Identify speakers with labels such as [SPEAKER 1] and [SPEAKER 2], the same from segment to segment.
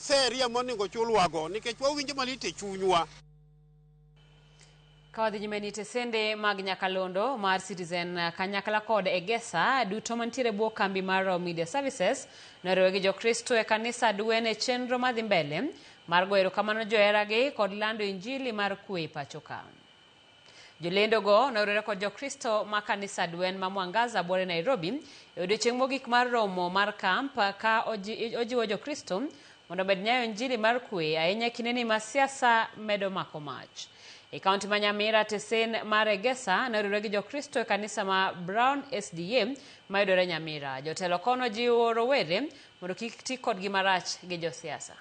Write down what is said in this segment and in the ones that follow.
[SPEAKER 1] seria moningo chulwago nikech wawinjo malit e chunywa.
[SPEAKER 2] Kawadhi nyime tesende mag Nyakalondo mar Citizen kanyakla kod Egesa duto mantiere bwo kambi mar Media Services noriwo gi Jokristo e kanisa Dwene chenro madhi mbele mar goyo erokamano joheragi kod lando injili mar kwe pacho ka. Jolendo go noriwore kod Jokristo ma kanisa Dwen ma Mwangaza bore Nairobi e odiechieng' mogik mar romo mar kamp ka ojiwo Jokristo mondo med nyayo injili mar kwe ahinya kineni ma siasa medo mako mach. E kaunti ma Nyamira tesen mar Egesa noriwore gi Jokristo e kanisa ma Brown SDA ma yudore Nyamira. Jotelo kono jiwo rowere mondo kik ti kodgi marach gi josiasa.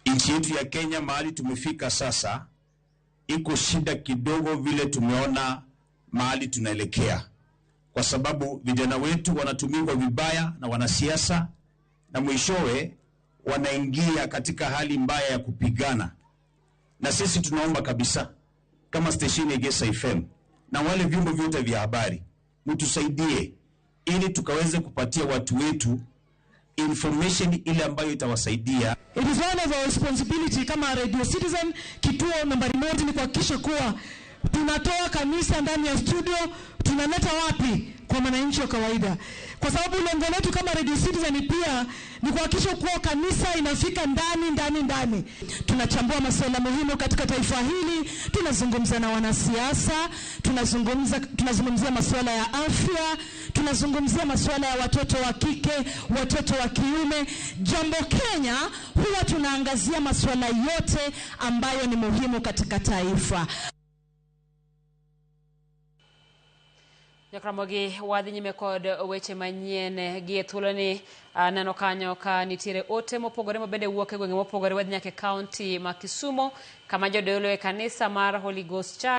[SPEAKER 3] Nchi yetu ya Kenya mahali tumefika sasa iko shida kidogo vile tumeona mahali tunaelekea, kwa sababu vijana wetu wanatumiwa vibaya na wanasiasa na mwishowe wanaingia katika hali mbaya ya kupigana. Na sisi tunaomba kabisa kama station Egesa FM na wale vyombo vyote vya habari mtusaidie ili tukaweze kupatia watu wetu information ile ambayo itawasaidia.
[SPEAKER 4] It is one of our responsibility kama Radio Citizen. Kituo nambari 1 ni kuhakikisha kuwa tunatoa kanisa ndani ya studio, tunaleta wapi kwa wananchi wa kawaida, kwa sababu lengo letu kama Radio Citizen pia ni kuhakikisha kuwa kanisa inafika ndani. Tunachambua masuala muhimu katika taifa hili, tunazungumza na wanasiasa, tunazungumzia masuala ya afya, tunazungumzia masuala ya watoto wa kike, watoto wa kiume. Jambo Kenya huwa tunaangazia masuala yote ambayo ni muhimu katika taifa.
[SPEAKER 2] Nyakaramogi wadhi nyime kod weche manyien gi thuloni nano kanyo ka nitiere ote mopogore mabende wuok e gwenge mopogore wadhi nyaka kaunti ma Kisumo kama jodolo e kanisa mar Holy Ghost Church